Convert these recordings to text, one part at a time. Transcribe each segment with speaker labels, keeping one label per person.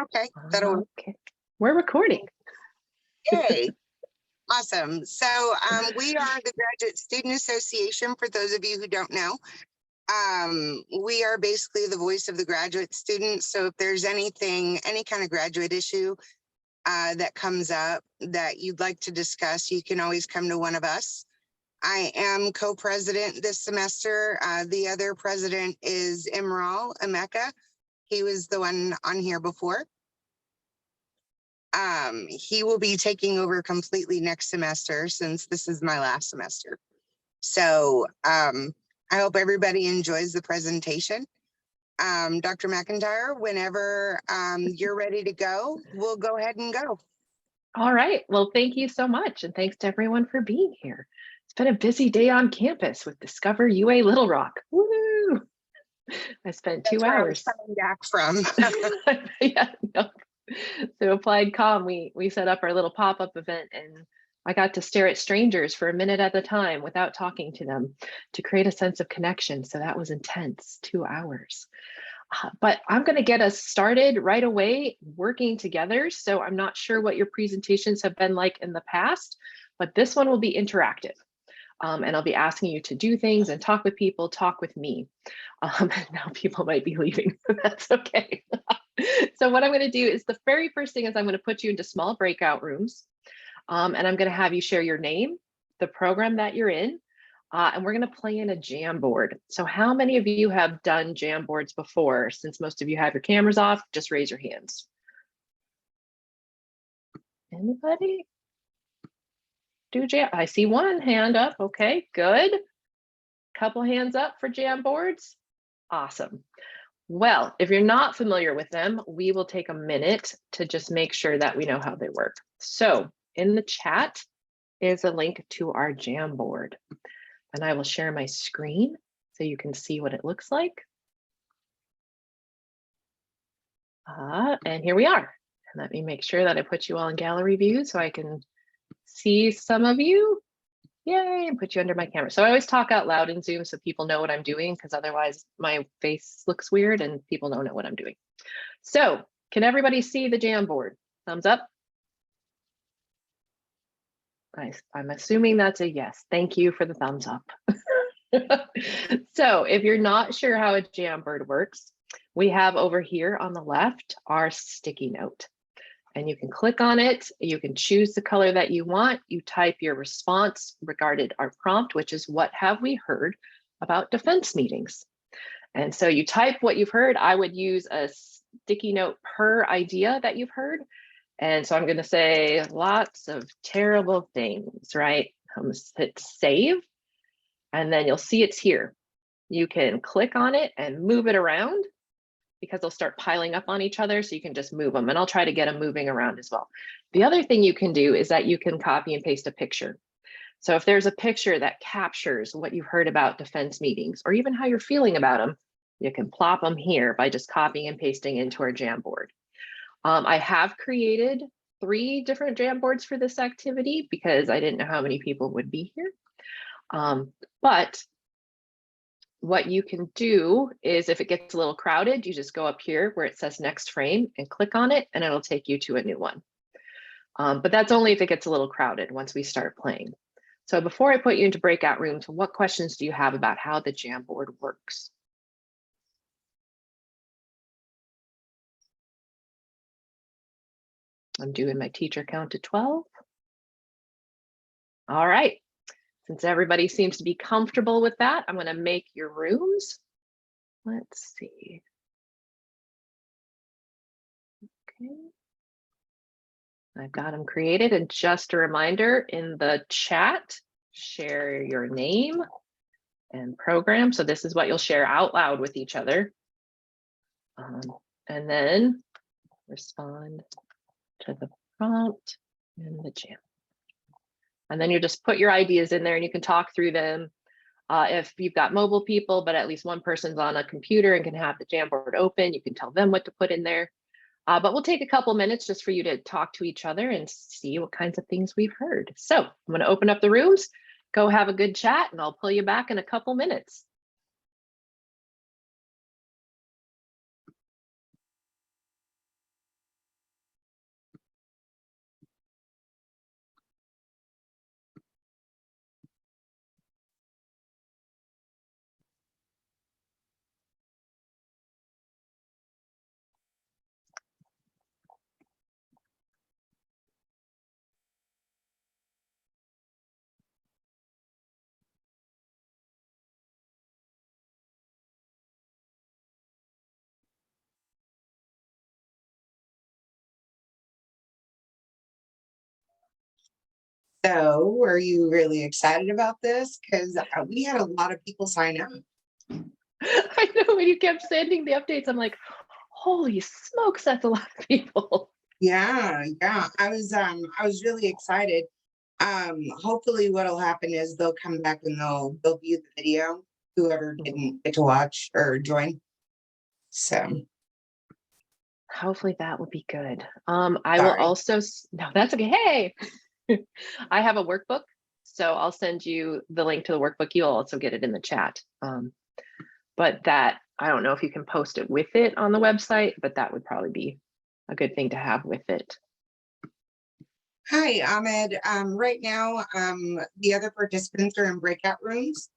Speaker 1: Okay, that'll work.
Speaker 2: Okay, we're recording.
Speaker 1: Yay. Awesome. So we are the Graduate Student Association, for those of you who don't know. We are basically the voice of the graduate students. So if there's anything, any kind of graduate issue that comes up that you'd like to discuss, you can always come to one of us. I am co-president this semester. The other president is Imral Emeka. He was the one on here before. He will be taking over completely next semester since this is my last semester. So I hope everybody enjoys the presentation. Dr. McIntyre, whenever you're ready to go, we'll go ahead and go.
Speaker 2: All right, well, thank you so much. And thanks to everyone for being here. It's been a busy day on campus with Discover UA Little Rock. Woo! I spent 2 hours.
Speaker 1: That's where I was coming back from.
Speaker 2: Yeah, no. So Applied Comm, we set up our little pop-up event, and I got to stare at strangers for a minute at a time without talking to them to create a sense of connection. So that was intense, 2 hours. But I'm going to get us started right away working together. So I'm not sure what your presentations have been like in the past, but this one will be interactive. And I'll be asking you to do things and talk with people, talk with me. Now people might be leaving, but that's okay. So what I'm going to do is the very first thing is I'm going to put you into small breakout rooms. And I'm going to have you share your name, the program that you're in, and we're going to play in a Jamboard. So how many of you have done Jamboards before? Since most of you have your cameras off, just raise your hands. Anybody? I see one hand up. Okay, good. Couple hands up for Jamboards. Awesome. Well, if you're not familiar with them, we will take a minute to just make sure that we know how they work. So in the chat is a link to our Jamboard, and I will share my screen so you can see what it looks like. And here we are. And let me make sure that I put you all in gallery view so I can see some of you. Yay, and put you under my camera. So I always talk out loud in Zoom so people know what I'm doing, because otherwise my face looks weird and people don't know what I'm doing. So can everybody see the Jamboard? Thumbs up. Nice. I'm assuming that's a yes. Thank you for the thumbs up. So if you're not sure how a Jamboard works, we have over here on the left our sticky note. And you can click on it, you can choose the color that you want, you type your response regarding our prompt, which is what have we heard about defense meetings? And so you type what you've heard. I would use a sticky note per idea that you've heard. And so I'm going to say lots of terrible things, right? I'm going to hit save, and then you'll see it's here. You can click on it and move it around, because they'll start piling up on each other, so you can just move them, and I'll try to get them moving around as well. The other thing you can do is that you can copy and paste a picture. So if there's a picture that captures what you've heard about defense meetings, or even how you're feeling about them, you can plop them here by just copying and pasting into our Jamboard. I have created 3 different Jamboards for this activity because I didn't know how many people would be here. But what you can do is, if it gets a little crowded, you just go up here where it says next frame and click on it, and it'll take you to a new one. But that's only if it gets a little crowded once we start playing. So before I put you into breakout rooms, what questions do you have about how the Jamboard works? I'm doing my teacher count to 12. All right. Since everybody seems to be comfortable with that, I'm going to make your rooms. Let's see. Okay. I've got them created, and just a reminder, in the chat, share your name and program. So this is what you'll share out loud with each other. And then respond to the prompt in the Jam. And then you just put your ideas in there, and you can talk through them. If you've got mobile people, but at least one person's on a computer and can have the Jamboard open, you can tell them what to put in there. But we'll take a couple minutes just for you to talk to each other and see what kinds of things we've heard. So I'm going to open up the rooms, go have a good chat, and I'll pull you back in a couple minutes.
Speaker 1: So are you really excited about this? Because we had a lot of people sign up.
Speaker 2: I know when you kept sending the updates, I'm like, holy smokes, that's a lot of people.
Speaker 1: Yeah, I was really excited. Hopefully what'll happen is they'll come back and they'll view the video, whoever didn't get to watch or join. So
Speaker 2: Hopefully that would be good. I will
Speaker 1: sorry.
Speaker 2: also, no, that's okay. Hey, I have a workbook, so I'll send you the link to the workbook. You'll also get it in the chat. But that, I don't know if you can post it with it on the website, but that would probably be a good thing to have with it.
Speaker 1: Hi, Ahmed. Right now, the other participants are in breakout rooms.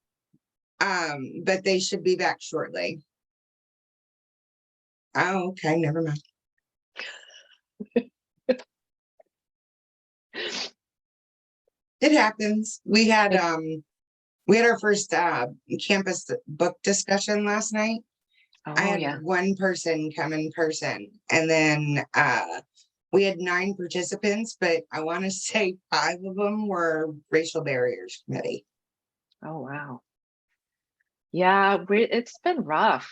Speaker 1: But they should be back shortly. Oh, okay, never mind. It happens. We had our first campus book discussion last night. I
Speaker 2: Oh
Speaker 1: had
Speaker 2: yeah.
Speaker 1: one person come in person, and then we had 9 participants, but I want to say 5 of them were racial barriers committee.
Speaker 2: Oh wow. Yeah, it's been rough.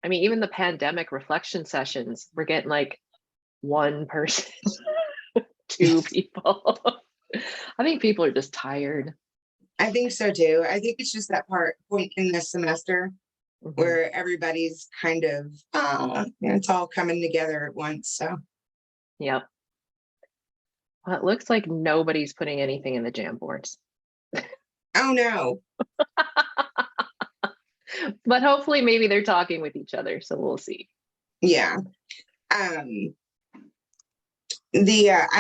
Speaker 2: I mean, even the pandemic reflection sessions, we're getting like one person, 2 people. I think people are just tired.
Speaker 1: I think so too. I think it's just that point in the semester where everybody's kind of it's all coming together at once. So
Speaker 2: Yep. Well, it looks like nobody's putting anything in the jam boards.
Speaker 1: oh no.
Speaker 2: But hopefully maybe they're talking with each other, so we'll see.
Speaker 1: Yeah. I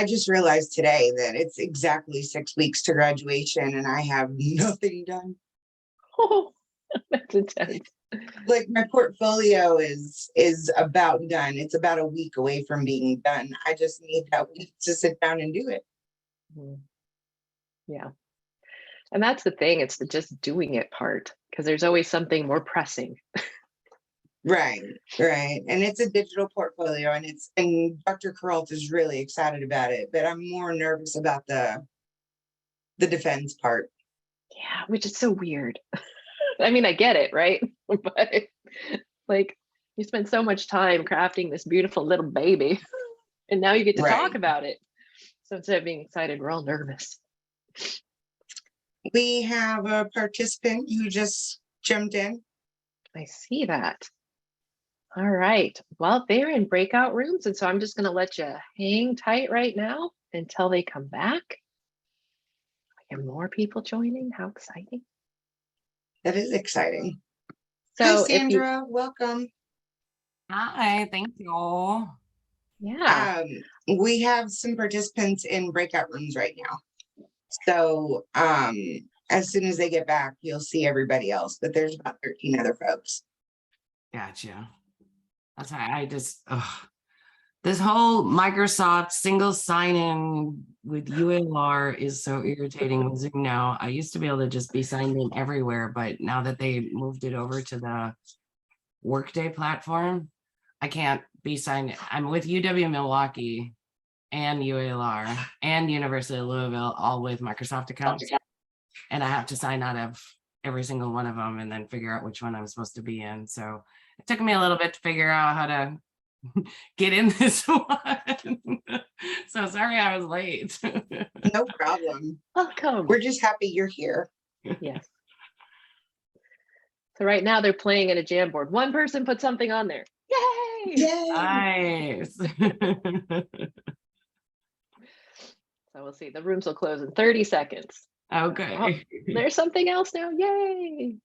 Speaker 1: just realized today that it's exactly 6 weeks to graduation and I have nothing done.
Speaker 2: Oh, that's intense.
Speaker 1: Like my portfolio is about done. It's about a week away from being done. I just need that week to sit down and do it.
Speaker 2: Yeah. And that's the thing, it's the just doing it part, because there's always something more pressing.
Speaker 1: Right. And it's a digital portfolio and Dr. Kuralt is really excited about it, but I'm more nervous about the defense part.
Speaker 2: Yeah, which is so weird. I mean, I get it, right? But like you spent so much time crafting this beautiful little baby and now you get to
Speaker 1: Right.
Speaker 2: talk about it. So instead of being excited, we're all nervous.
Speaker 1: We have a participant who just jumped in.
Speaker 2: I see that. All right. Well, they're in breakout rooms. And so I'm just going to let you hang tight right now until they come back. And more people joining. How exciting.
Speaker 1: That is exciting.
Speaker 2: So
Speaker 1: Hi, Sandra. Welcome.
Speaker 3: Hi, thank you.
Speaker 2: Yeah.
Speaker 1: We have some participants in breakout rooms right now. So as soon as they get back, you'll see everybody else, but there's about 13 other folks.
Speaker 3: Gotcha. That's why I just, this whole Microsoft single sign-in with ULR is so irritating with Zoom now. I used to be able to just be signed in everywhere, but now that they moved it over to the Workday platform, I can't be signed in. I'm with UW Milwaukee and ULR and University of Louisville, all with Microsoft accounts. And I have to sign out of every single one of them and then figure out which one I'm supposed to be in. So it took me a little bit to figure out how to get in this one. So sorry I was late.
Speaker 1: No problem.
Speaker 2: Welcome.
Speaker 1: We're just happy you're here.
Speaker 2: Yes. So right now they're playing in a Jamboard. One person put something on there. Yay!
Speaker 1: Yay!
Speaker 3: Nice.
Speaker 2: So we'll see. The rooms will close in 30 seconds.
Speaker 3: Okay.
Speaker 2: Oh, there's something else now. Yay!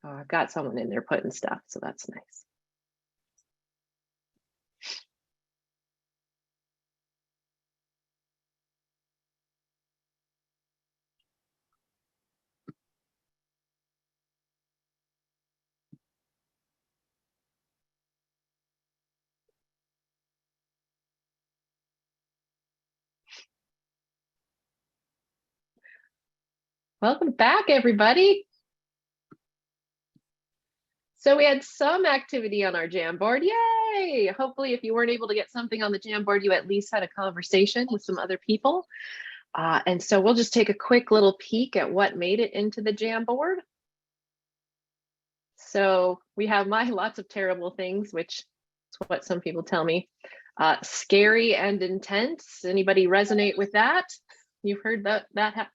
Speaker 2: Oh, I've got someone in there putting stuff, so that's nice. Welcome back, everybody. So we had some activity on our Jamboard. Yay! Hopefully, if you weren't able to get something on the Jamboard, you at least had a conversation with some other people. And so we'll just take a quick little peek at what made it into the Jamboard. So we have my lots of terrible things, which is what some people tell me. Scary and intense. Anybody resonate with that? You've heard that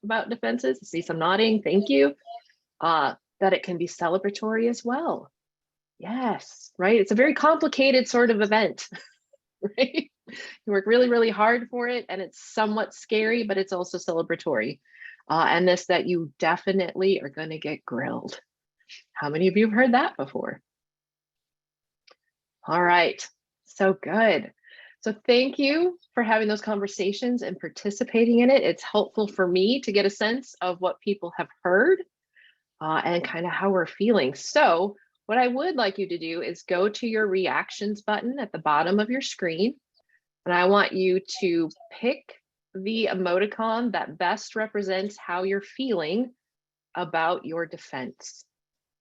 Speaker 2: about defenses? I see some nodding. Thank you. That it can be celebratory as well. Yes, right. It's a very complicated sort of event, right? You work really, really hard for it, and it's somewhat scary, but it's also celebratory. And this that you definitely are going to get grilled. How many of you have heard that before? All right, so good. So thank you for having those conversations and participating in it. It's helpful for me to get a sense of what people have heard and kind of how we're feeling. So what I would like you to do is go to your reactions button at the bottom of your screen. And I want you to pick the emoticon that best represents how you're feeling about your defense.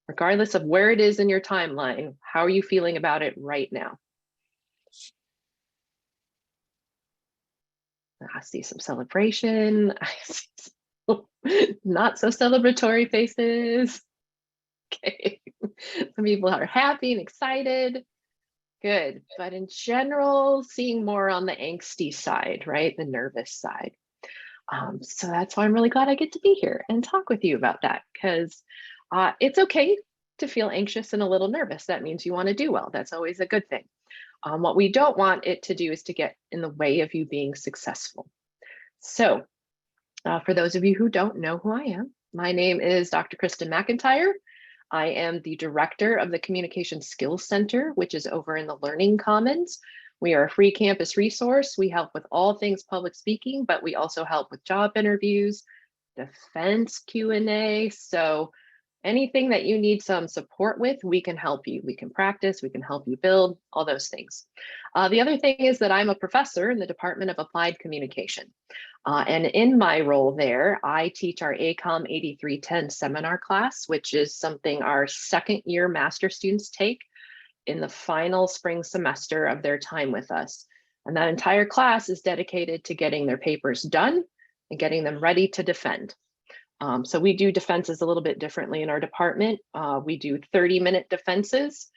Speaker 2: Regardless of where it is in your timeline, how are you feeling about it right now? I see some celebration. I see some not so celebratory faces. Okay. Some people are happy and excited. Good. But in general, seeing more on the angsty side, right? The nervous side. So that's why I'm really glad I get to be here and talk with you about that, because it's okay to feel anxious and a little nervous. That means you want to do well. That's always a good thing. What we don't want it to do is to get in the way of you being successful. So for those of you who don't know who I am, my name is Dr. Kristen McIntyre. I am the director of the Communication Skills Center, which is over in the Learning Commons. We are a free campus resource. We help with all things public speaking, but we also help with job interviews, defense Q&A. So anything that you need some support with, we can help you. We can practice, we can help you build, all those things. The other thing is that I'm a professor in the Department of Applied Communication. And in my role there, I teach our ACOM 8310 seminar class, which is something our second year master students take in the final spring semester of their time with us. And that entire class is dedicated to getting their papers done and getting them ready to defend. So we do defenses a little bit differently in our department. We do 30-minute defenses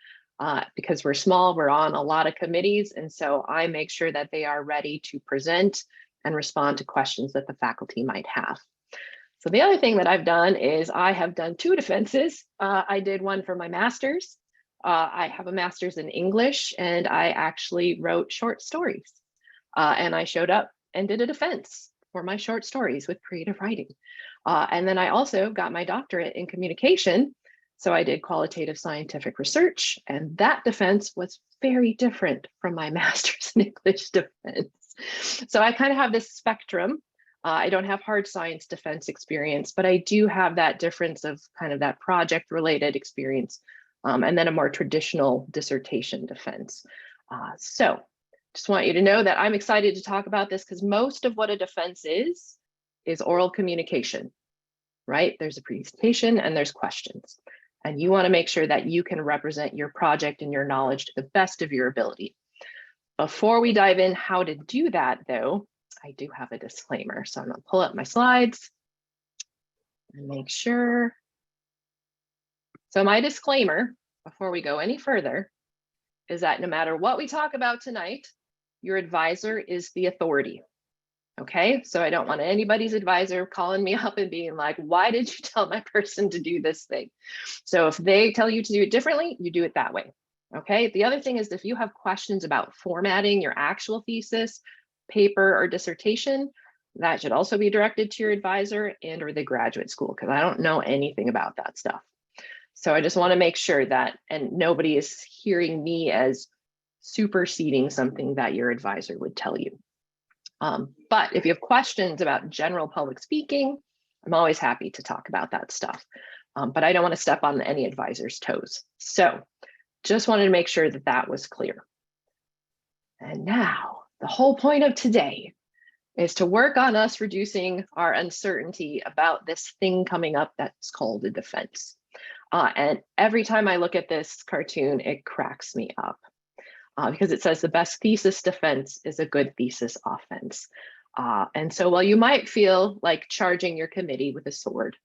Speaker 2: because we're small, we're on a lot of committees. And so I make sure that they are ready to present and respond to questions that the faculty might have. So the other thing that I've done is I have done 2 defenses. I did one for my master's. I have a master's in English, and I actually wrote short stories. And I showed up and did a defense for my short stories with creative writing. And then I also got my doctorate in communication. So I did qualitative scientific research, and that defense was very different from my master's in English defense. So I kind of have this spectrum. I don't have hard science defense experience, but I do have that difference of kind of that project related experience, and then a more traditional dissertation defense. So just want you to know that I'm excited to talk about this because most of what a defense is oral communication, right? There's a presentation and there's questions. And you want to make sure that you can represent your project and your knowledge to the best of your ability. Before we dive in how to do that, though, I do have a disclaimer. So I'm going to pull up my slides and make sure. So my disclaimer, before we go any further, is that no matter what we talk about tonight, your advisor is the authority. Okay, so I don't want anybody's advisor calling me up and being like, why did you tell my person to do this thing? So if they tell you to do it differently, you do it that way. Okay, the other thing is if you have questions about formatting your actual thesis, paper, or dissertation, that should also be directed to your advisor and or the graduate school, because I don't know anything about that stuff. So I just want to make sure that, and nobody is hearing me as superseding something that your advisor would tell you. But if you have questions about general public speaking, I'm always happy to talk about that stuff. But I don't want to step on any advisor's toes. So just wanted to make sure that that was clear. And now the whole point of today is to work on us reducing our uncertainty about this thing coming up that's called a defense. And every time I look at this cartoon, it cracks me up because it says the best thesis defense is a good thesis offense. And so while you might feel like charging your committee with a sword,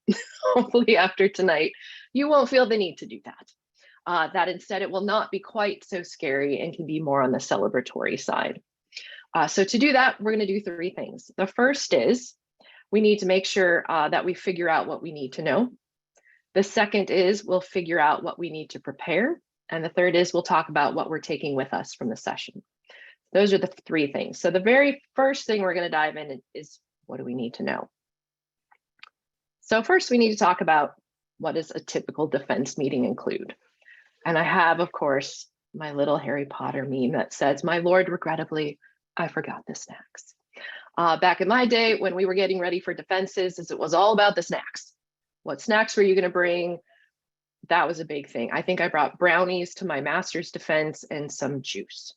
Speaker 2: hopefully after tonight, you won't feel the need to do that. That instead it will not be quite so scary and can be more on the celebratory side. So to do that, we're going to do 3 things. The first is we need to make sure that we figure out what we need to know. The second is we'll figure out what we need to prepare. And the third is we'll talk about what we're taking with us from the session. Those are the 3 things. So the very first thing we're going to dive in is what do we need to know? So first we need to talk about what does a typical defense meeting include? And I have, of course, my little Harry Potter meme that says, "My lord, regrettably, I forgot the snacks." Back in my day, when we were getting ready for defenses, it was all about the snacks. What snacks were you going to bring? That was a big thing. I think I brought brownies to my master's defense and some juice.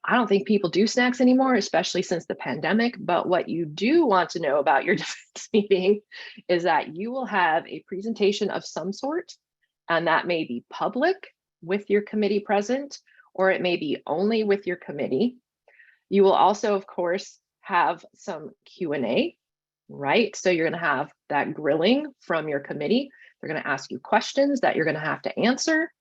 Speaker 2: I don't think people do snacks anymore, especially since the pandemic. But what you do want to know about your defense meeting is that you will have a presentation of some sort, and that may be public with your committee present, or it may be only with your committee. You will also, of course, have some Q&A, right? So you're going to have that grilling from your committee. They're going to ask you questions that you're going to have to answer.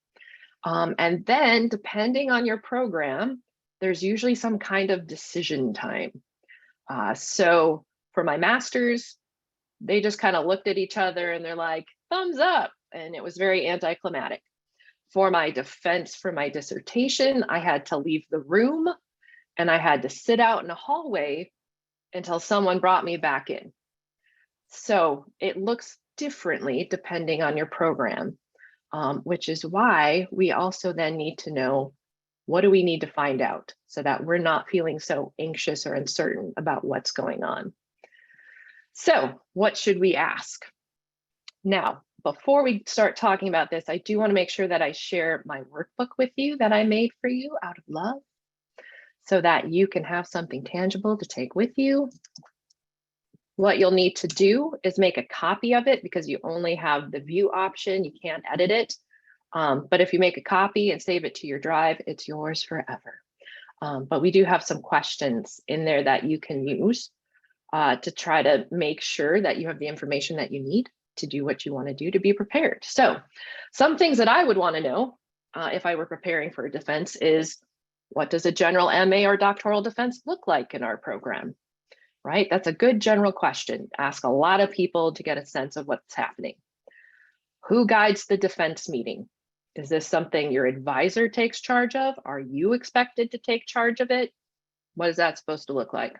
Speaker 2: And then depending on your program, there's usually some kind of decision time. So for my masters, they just kind of looked at each other and they're like, thumbs up. And it was very anticlimactic. For my defense, for my dissertation, I had to leave the room and I had to sit out in a hallway until someone brought me back in. So it looks differently depending on your program, which is why we also then need to know what do we need to find out so that we're not feeling so anxious or uncertain about what's going on. So what should we ask? Now, before we start talking about this, I do want to make sure that I share my workbook with you that I made for you out of love so that you can have something tangible to take with you. What you'll need to do is make a copy of it because you only have the view option. You can't edit it. But if you make a copy and save it to your drive, it's yours forever. But we do have some questions in there that you can use to try to make sure that you have the information that you need to do what you want to do to be prepared. So some things that I would want to know if I were preparing for a defense is, what does a general MA or doctoral defense look like in our program? Right? That's a good general question. Ask a lot of people to get a sense of what's happening. Who guides the defense meeting? Is this something your advisor takes charge of? Are you expected to take charge of it? What is that supposed to look like?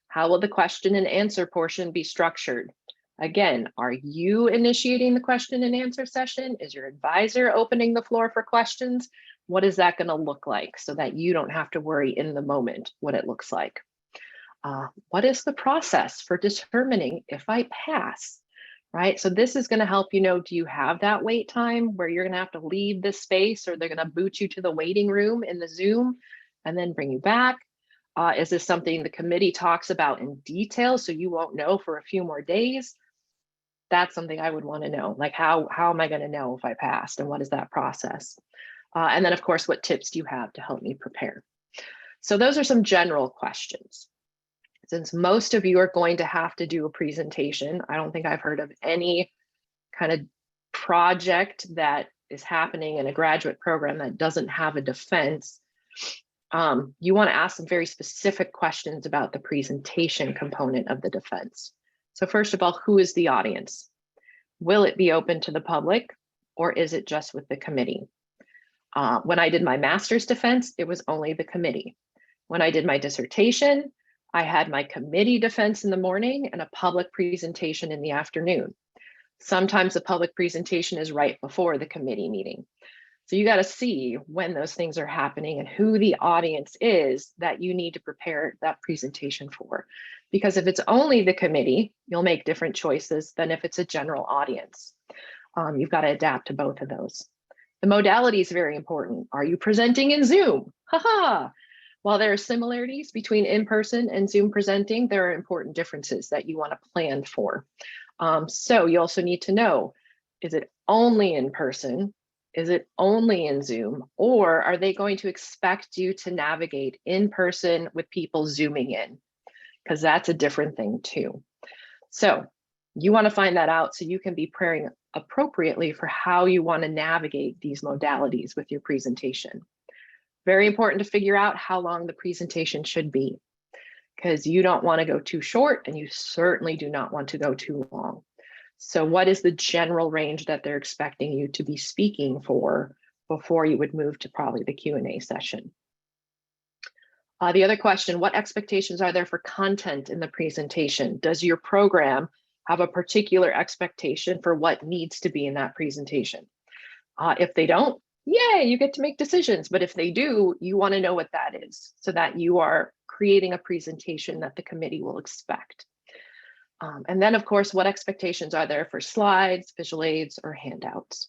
Speaker 2: How will the question and answer portion be structured? Again, are you initiating the question and answer session? Is your advisor opening the floor for questions? What is that going to look like so that you don't have to worry in the moment what it looks like? What is the process for determining if I pass? Right? So this is going to help you know, do you have that wait time where you're going to have to leave this space, or they're going to boot you to the waiting room in the Zoom and then bring you back? Is this something the committee talks about in detail so you won't know for a few more days? That's something I would want to know. Like, how am I going to know if I passed, and what is that process? And then, of course, what tips do you have to help me prepare? So those are some general questions. Since most of you are going to have to do a presentation, I don't think I've heard of any kind of project that is happening in a graduate program that doesn't have a defense. You want to ask some very specific questions about the presentation component of the defense. So first of all, who is the audience? Will it be open to the public, or is it just with the committee? When I did my master's defense, it was only the committee. When I did my dissertation, I had my committee defense in the morning and a public presentation in the afternoon. Sometimes the public presentation is right before the committee meeting. So you got to see when those things are happening and who the audience is that you need to prepare that presentation for. Because if it's only the committee, you'll make different choices than if it's a general audience. You've got to adapt to both of those. The modality is very important. Are you presenting in Zoom? Haha. While there are similarities between in-person and Zoom presenting, there are important differences that you want to plan for. So you also need to know, is it only in person? Is it only in Zoom? Or are they going to expect you to navigate in person with people Zooming in? Because that's a different thing too. So you want to find that out so you can be preparing appropriately for how you want to navigate these modalities with your presentation. Very important to figure out how long the presentation should be, because you don't want to go too short and you certainly do not want to go too long. So what is the general range that they're expecting you to be speaking for before you would move to probably the Q&A session? The other question, what expectations are there for content in the presentation? Does your program have a particular expectation for what needs to be in that presentation? If they don't, yay, you get to make decisions. But if they do, you want to know what that is so that you are creating a presentation that the committee will expect. And then, of course, what expectations are there for slides, visual aids, or handouts?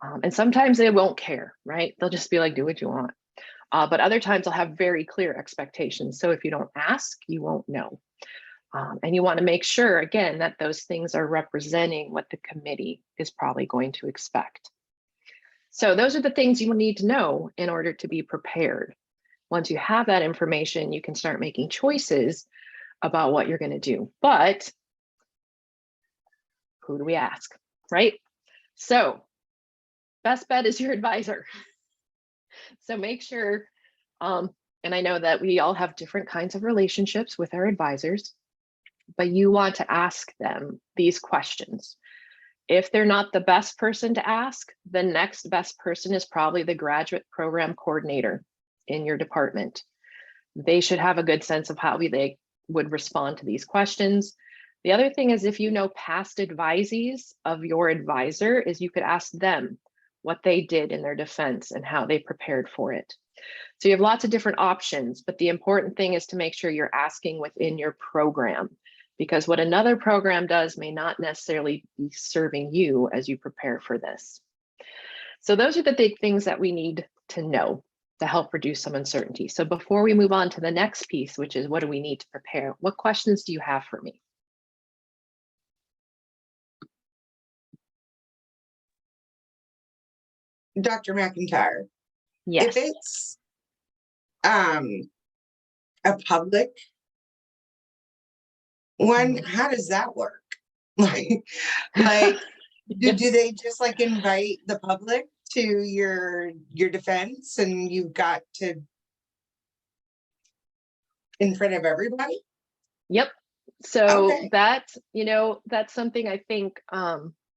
Speaker 2: And sometimes they won't care, right? They'll just be like, do what you want. But other times they'll have very clear expectations. So if you don't ask, you won't know. And you want to make sure, again, that those things are representing what the committee is probably going to expect. So those are the things you will need to know in order to be prepared. Once you have that information, you can start making choices about what you're going to do. But who do we ask, right? So best bet is your advisor. So make sure, and I know that we all have different kinds of relationships with our advisors, but you want to ask them these questions. If they're not the best person to ask, the next best person is probably the graduate program coordinator in your department. They should have a good sense of how they would respond to these questions. The other thing is, if you know past advisees of your advisor, is you could ask them what they did in their defense and how they prepared for it. So you have lots of different options, but the important thing is to make sure you're asking within your program, because what another program does may not necessarily be serving you as you prepare for this. So those are the big things that we need to know to help reduce some uncertainty. So before we move on to the next piece, which is what do we need to prepare? What questions do you have for me?
Speaker 1: Dr. McIntyre,
Speaker 2: Yes.
Speaker 1: if it's a public one, how does that work? Like do they just like invite the public to your defense and you've got to in front of everybody?
Speaker 2: Yep. So
Speaker 1: Okay.
Speaker 2: that, that's something I think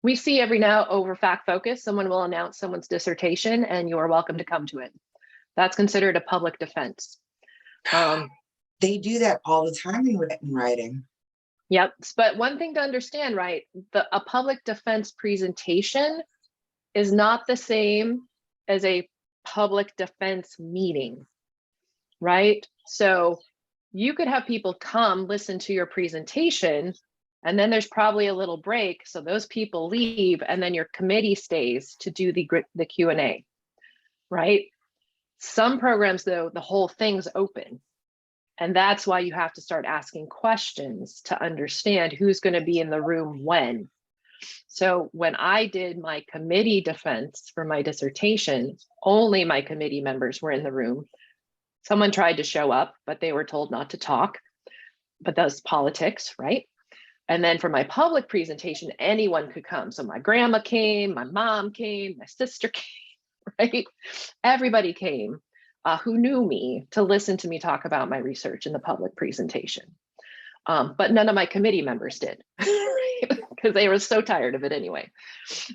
Speaker 2: we see every now over Fact Focus. Someone will announce someone's dissertation and you are welcome to come to it. That's considered a public defense.
Speaker 1: They do that all the time in written writing.
Speaker 2: Yep. But one thing to understand, right? A public defense presentation is not the same as a public defense meeting, right? So you could have people come listen to your presentation, and then there's probably a little break. So those people leave, and then your committee stays to do the Q&A, right? Some programs, though, the whole thing's open. And that's why you have to start asking questions to understand who's going to be in the room when. So when I did my committee defense for my dissertation, only my committee members were in the room. Someone tried to show up, but they were told not to talk. But that's politics, right? And then for my public presentation, anyone could come. So my grandma came, my mom came, my sister came, right? Everybody came who knew me to listen to me talk about my research in the public presentation. But none of my committee members did because they were so tired of it anyway.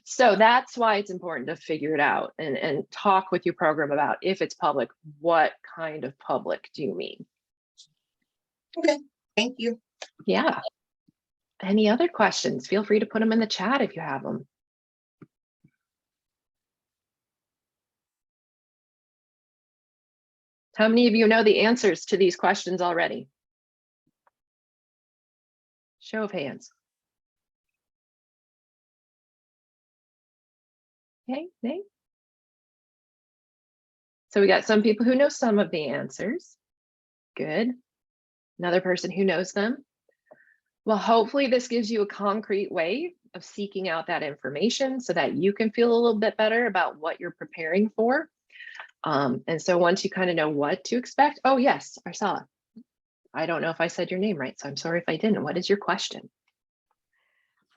Speaker 2: So that's why it's important to figure it out and talk with your program about, if it's public, what kind of public do you mean?
Speaker 1: Okay, thank you.
Speaker 2: Yeah. Any other questions? Feel free to put them in the chat if you have them. How many of you know the answers to these questions already? Show of hands. Okay, Nate. So we got some people who know some of the answers. Good. Another person who knows them. Well, hopefully this gives you a concrete way of seeking out that information so that you can feel a little bit better about what you're preparing for. And so once you kind of know what to expect, oh yes, Arsala, I don't know if I said your name right, so I'm sorry if I didn't. What is your question?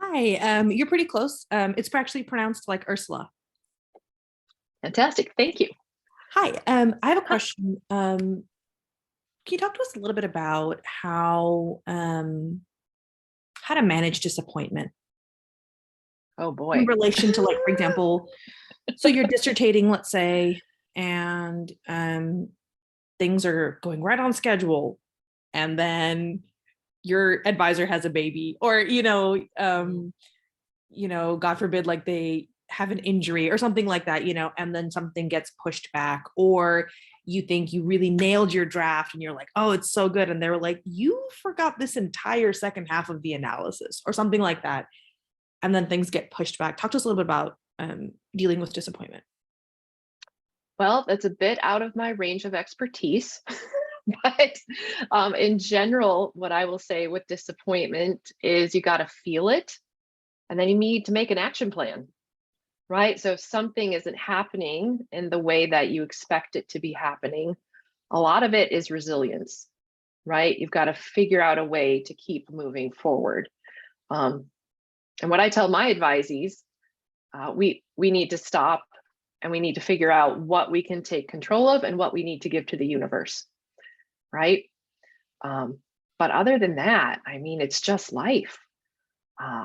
Speaker 4: Hi, you're pretty close. It's actually pronounced like Ursula.
Speaker 2: Fantastic, thank you.
Speaker 4: Hi, I have a question. Can you talk to us a little bit about how to manage disappointment
Speaker 2: Oh
Speaker 4: in
Speaker 2: boy.
Speaker 4: relation to, like, for example, so you're dissertating, let's say, and things are going right on schedule, and then your advisor has a baby, or God forbid, like they have an injury or something like that, and then something gets pushed back, or you think you really nailed your draft and you're like, oh, it's so good. And they're like, you forgot this entire second half of the analysis or something like that. And then things get pushed back. Talk to us a little bit about dealing with disappointment.
Speaker 2: Well, that's a bit out of my range of expertise. But in general, what I will say with disappointment is you got to feel it, and then you need to make an action plan, right? So if something isn't happening in the way that you expect it to be happening, a lot of it is resilience, right? You've got to figure out a way to keep moving forward. And what I tell my advisees, we need to stop and we need to figure out what we can take control of and what we need to give to the universe, right? But other than that, I mean, it's just life.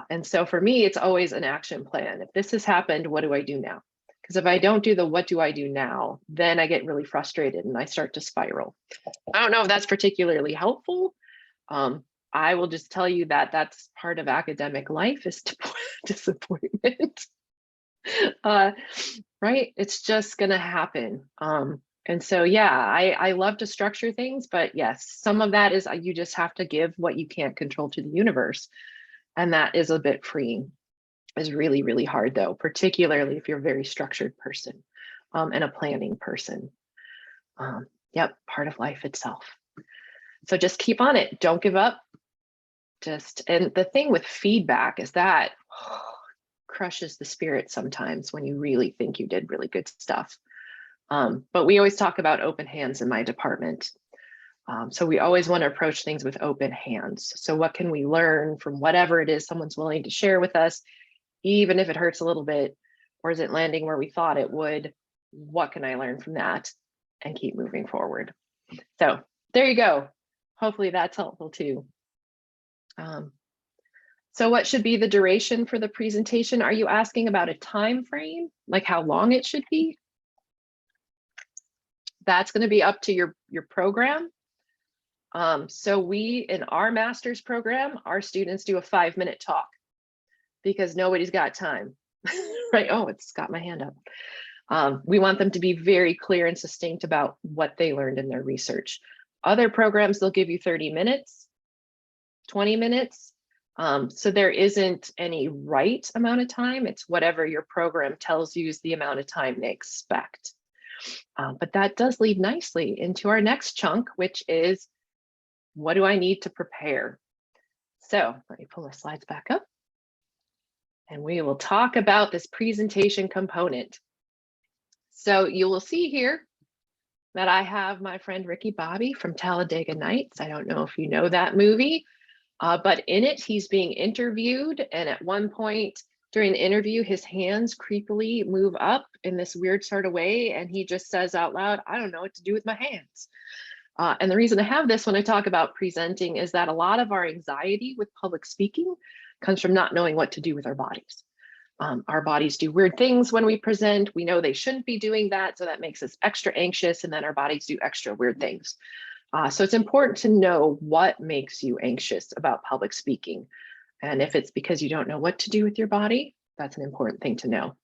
Speaker 2: And so for me, it's always an action plan. If this has happened, what do I do now? Because if I don't do the what do I do now, then I get really frustrated and I start to spiral. I don't know if that's particularly helpful. I will just tell you that that's part of academic life, is disappointment. Right? It's just going to happen. And so, yeah, I love to structure things, but yes, some of that is you just have to give what you can't control to the universe. And that is a bit freeing. It's really, really hard though, particularly if you're a very structured person and a planning person. Yep, part of life itself. So just keep on it. Don't give up. And the thing with feedback is that crushes the spirit sometimes when you really think you did really good stuff. But we always talk about open hands in my department. So we always want to approach things with open hands. So what can we learn from whatever it is someone's willing to share with us, even if it hurts a little bit, or is it landing where we thought it would? What can I learn from that and keep moving forward? So there you go. Hopefully that's helpful too. So what should be the duration for the presentation? Are you asking about a time frame, like how long it should be? That's going to be up to your program. So we, in our master's program, our students do a 5-minute talk because nobody's got time, right? Oh, it's got my hand up. We want them to be very clear and succinct about what they learned in their research. Other programs, they'll give you 30 minutes, 20 minutes. So there isn't any right amount of time. It's whatever your program tells you is the amount of time they expect. But that does lead nicely into our next chunk, which is, what do I need to prepare? So let me pull the slides back up and we will talk about this presentation component. So you will see here that I have my friend Ricky Bobby from Talladega Nights. I don't know if you know that movie, but in it, he's being interviewed. And at one point during the interview, his hands creepily move up in this weird sort of way. And he just says out loud, I don't know what to do with my hands. And the reason I have this when I talk about presenting is that a lot of our anxiety with public speaking comes from not knowing what to do with our bodies. Our bodies do weird things when we present. We know they shouldn't be doing that, so that makes us extra anxious, and then our bodies do extra weird things. So it's important to know what makes you anxious about public speaking. And if it's because you don't know what to do with your body, that's an important thing to know.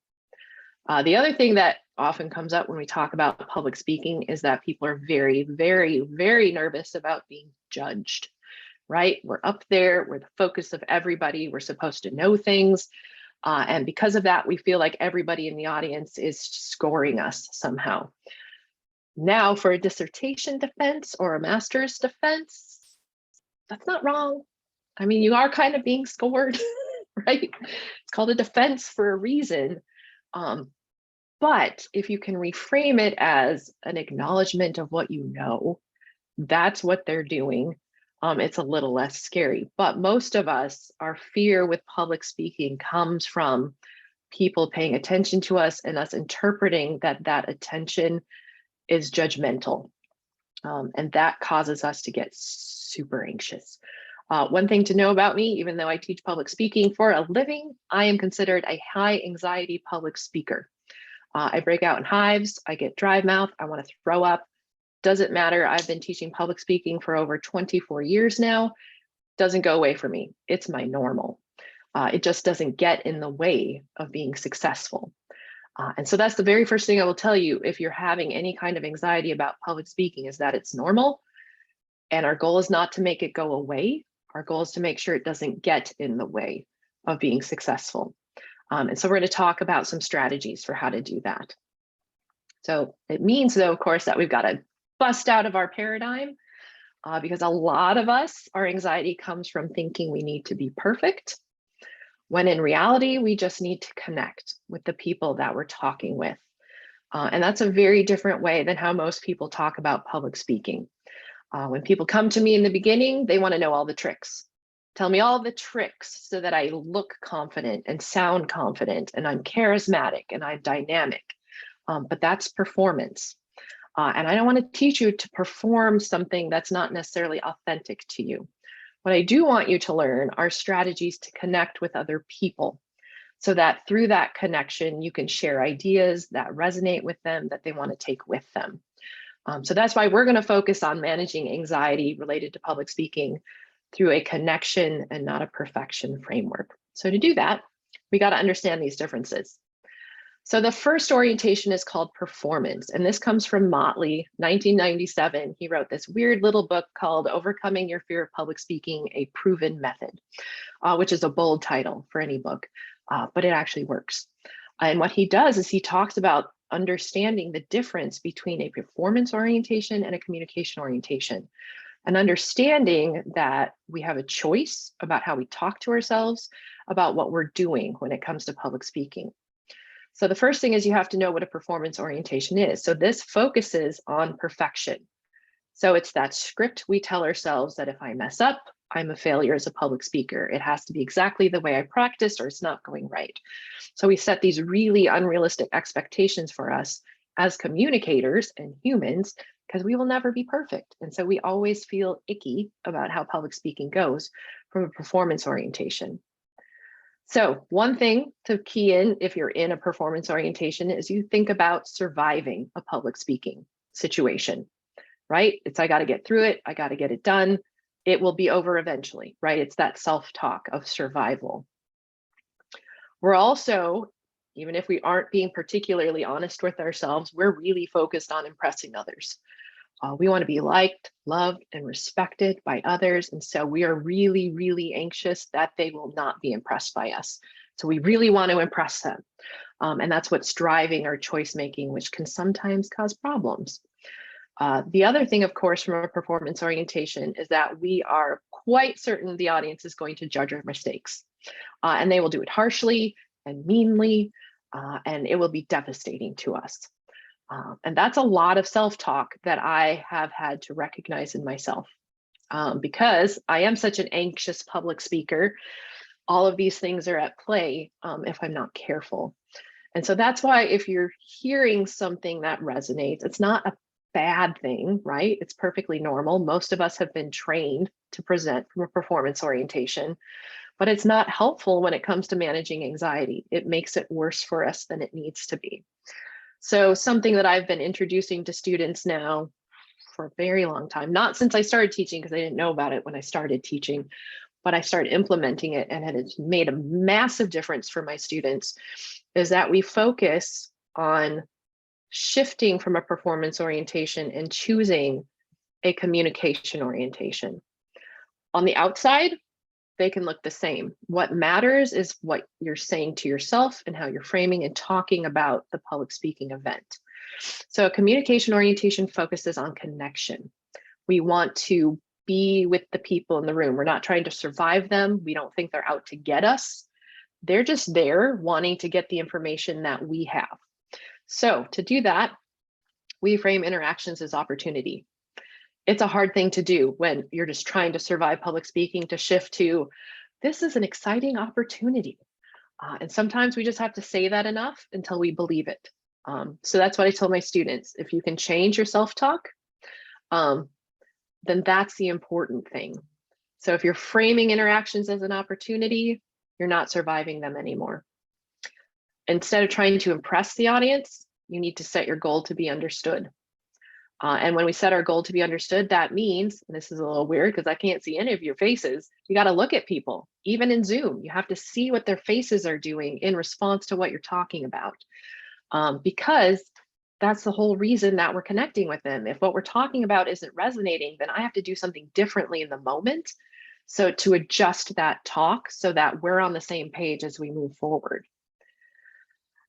Speaker 2: The other thing that often comes up when we talk about public speaking is that people are very, very, very nervous about being judged, right? We're up there, we're the focus of everybody, we're supposed to know things. And because of that, we feel like everybody in the audience is scoring us somehow. Now, for a dissertation defense or a master's defense, that's not wrong. I mean, you are kind of being scored, right? It's called a defense for a reason. But if you can reframe it as an acknowledgement of what you know, that's what they're doing. It's a little less scary. But most of us, our fear with public speaking comes from people paying attention to us and us interpreting that that attention is judgmental. And that causes us to get super anxious. One thing to know about me, even though I teach public speaking for a living, I am considered a high anxiety public speaker. I break out in hives, I get dry mouth, I want to throw up. Doesn't matter. I've been teaching public speaking for over 24 years now. Doesn't go away for me. It's my normal. It just doesn't get in the way of being successful. And so that's the very first thing I will tell you if you're having any kind of anxiety about public speaking, is that it's normal. And our goal is not to make it go away. Our goal is to make sure it doesn't get in the way of being successful. And so we're going to talk about some strategies for how to do that. So it means, though, of course, that we've got to bust out of our paradigm because a lot of us, our anxiety comes from thinking we need to be perfect, when in reality, we just need to connect with the people that we're talking with. And that's a very different way than how most people talk about public speaking. When people come to me in the beginning, they want to know all the tricks. Tell me all the tricks so that I look confident and sound confident and I'm charismatic and I'm dynamic. But that's performance. And I don't want to teach you to perform something that's not necessarily authentic to you. What I do want you to learn are strategies to connect with other people so that through that connection, you can share ideas that resonate with them, that they want to take with them. So that's why we're going to focus on managing anxiety related to public speaking through a connection and not a perfection framework. So to do that, we got to understand these differences. So the first orientation is called performance, and this comes from Motley, 1997. He wrote this weird little book called Overcoming Your Fear of Public Speaking, A Proven Method, which is a bold title for any book, but it actually works. And what he does is he talks about understanding the difference between a performance orientation and a communication orientation, and understanding that we have a choice about how we talk to ourselves, about what we're doing when it comes to public speaking. So the first thing is you have to know what a performance orientation is. So this focuses on perfection. So it's that script we tell ourselves that if I mess up, I'm a failure as a public speaker. It has to be exactly the way I practiced or it's not going right. So we set these really unrealistic expectations for us as communicators and humans because we will never be perfect. And so we always feel icky about how public speaking goes from a performance orientation. So one thing to key in if you're in a performance orientation is you think about surviving a public speaking situation, right? It's I got to get through it. I got to get it done. It will be over eventually, right? It's that self-talk of survival. We're also, even if we aren't being particularly honest with ourselves, we're really focused on impressing others. We want to be liked, loved, and respected by others. And so we are really, really anxious that they will not be impressed by us. So we really want to impress them. And that's what's driving our choice making, which can sometimes cause problems. The other thing, of course, from a performance orientation is that we are quite certain the audience is going to judge our mistakes. And they will do it harshly and meanly, and it will be devastating to us. And that's a lot of self-talk that I have had to recognize in myself because I am such an anxious public speaker. All of these things are at play if I'm not careful. And so that's why if you're hearing something that resonates, it's not a bad thing, right? It's perfectly normal. Most of us have been trained to present from a performance orientation, but it's not helpful when it comes to managing anxiety. It makes it worse for us than it needs to be. So something that I've been introducing to students now for a very long time, not since I started teaching, because I didn't know about it when I started teaching, but I started implementing it and it has made a massive difference for my students, is that we focus on shifting from a performance orientation and choosing a communication orientation. On the outside, they can look the same. What matters is what you're saying to yourself and how you're framing and talking about the public speaking event. So a communication orientation focuses on connection. We want to be with the people in the room. We're not trying to survive them. We don't think they're out to get us. They're just there wanting to get the information that we have. So to do that, we frame interactions as opportunity. It's a hard thing to do when you're just trying to survive public speaking, to shift to, this is an exciting opportunity. And sometimes we just have to say that enough until we believe it. So that's what I tell my students. If you can change your self-talk, then that's the important thing. So if you're framing interactions as an opportunity, you're not surviving them anymore. Instead of trying to impress the audience, you need to set your goal to be understood. And when we set our goal to be understood, that means, and this is a little weird because I can't see any of your faces, you got to look at people. Even in Zoom, you have to see what their faces are doing in response to what you're talking about. Because that's the whole reason that we're connecting with them. If what we're talking about isn't resonating, then I have to do something differently in the moment. So to adjust that talk so that we're on the same page as we move forward.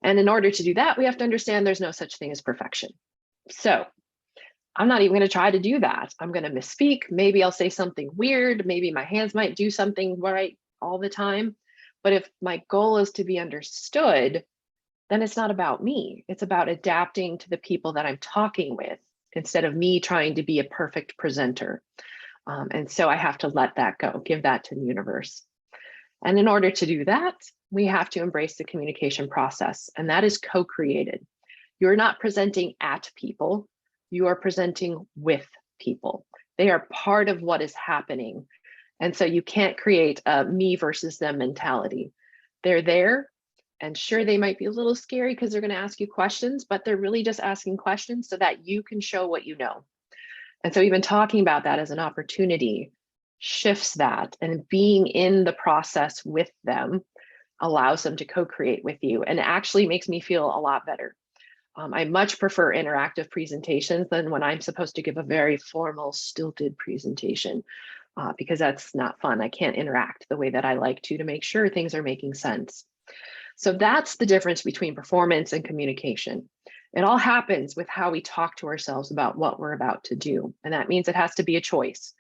Speaker 2: And in order to do that, we have to understand there's no such thing as perfection. So I'm not even going to try to do that. I'm going to misspeak. Maybe I'll say something weird. Maybe my hands might do something right all the time. But if my goal is to be understood, then it's not about me. It's about adapting to the people that I'm talking with instead of me trying to be a perfect presenter. And so I have to let that go, give that to the universe. And in order to do that, we have to embrace the communication process, and that is co-created. You're not presenting at people, you are presenting with people. They are part of what is happening. And so you can't create a me versus them mentality. They're there, and sure, they might be a little scary because they're going to ask you questions, but they're really just asking questions so that you can show what you know. And so even talking about that as an opportunity shifts that, and being in the process with them allows them to co-create with you, and actually makes me feel a lot better. I much prefer interactive presentations than when I'm supposed to give a very formal, stilted presentation, because that's not fun. I can't interact the way that I like to make sure things are making sense. So that's the difference between performance and communication. It all happens with how we talk to ourselves about what we're about to do. And that means it has to be a choice.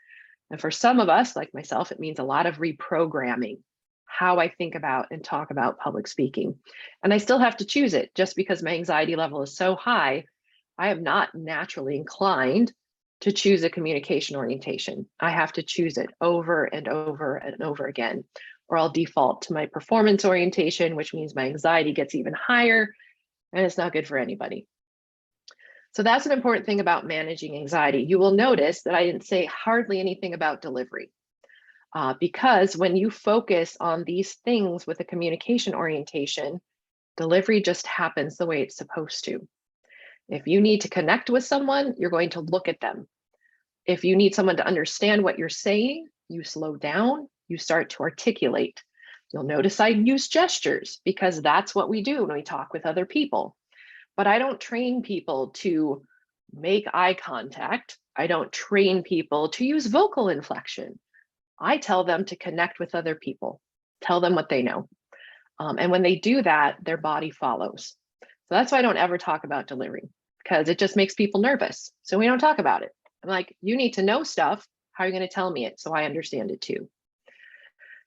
Speaker 2: And for some of us, like myself, it means a lot of reprogramming how I think about and talk about public speaking. And I still have to choose it. Just because my anxiety level is so high, I am not naturally inclined to choose a communication orientation. I have to choose it over and over and over again, or I'll default to my performance orientation, which means my anxiety gets even higher, and it's not good for anybody. So that's an important thing about managing anxiety. You will notice that I didn't say hardly anything about delivery. Because when you focus on these things with a communication orientation, delivery just happens the way it's supposed to. If you need to connect with someone, you're going to look at them. If you need someone to understand what you're saying, you slow down, you start to articulate. You'll notice I use gestures because that's what we do when we talk with other people. But I don't train people to make eye contact. I don't train people to use vocal inflection. I tell them to connect with other people, tell them what they know. And when they do that, their body follows. So that's why I don't ever talk about delivery, because it just makes people nervous. So we don't talk about it. I'm like, you need to know stuff. How are you going to tell me it so I understand it too?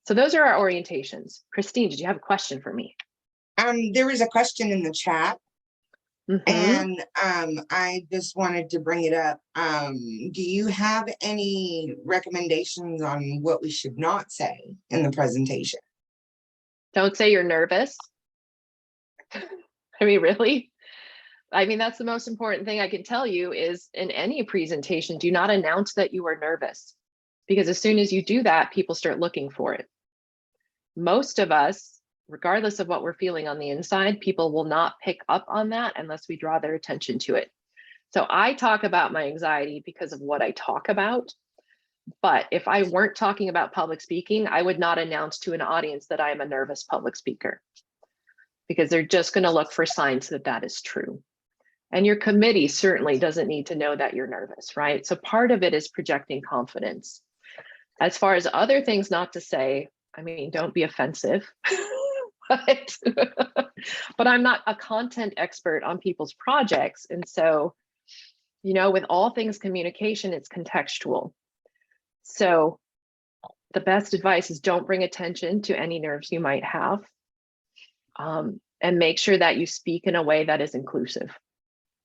Speaker 2: So those are our orientations. Christine, did you have a question for me?
Speaker 1: There was a question in the chat.
Speaker 2: Mm-hmm.
Speaker 1: And I just wanted to bring it up. Do you have any recommendations on what we should not say in the presentation?
Speaker 2: Don't say you're nervous. I mean, really? I mean, that's the most important thing I can tell you is in any presentation, do not announce that you are nervous, because as soon as you do that, people start looking for it. Most of us, regardless of what we're feeling on the inside, people will not pick up on that unless we draw their attention to it. So I talk about my anxiety because of what I talk about. But if I weren't talking about public speaking, I would not announce to an audience that I am a nervous public speaker, because they're just going to look for signs that that is true. And your committee certainly doesn't need to know that you're nervous, right? So part of it is projecting confidence. As far as other things not to say, I mean, don't be offensive. But I'm not a content expert on people's projects. And so, you know, with all things communication, it's contextual. So the best advice is don't bring attention to any nerves you might have. And make sure that you speak in a way that is inclusive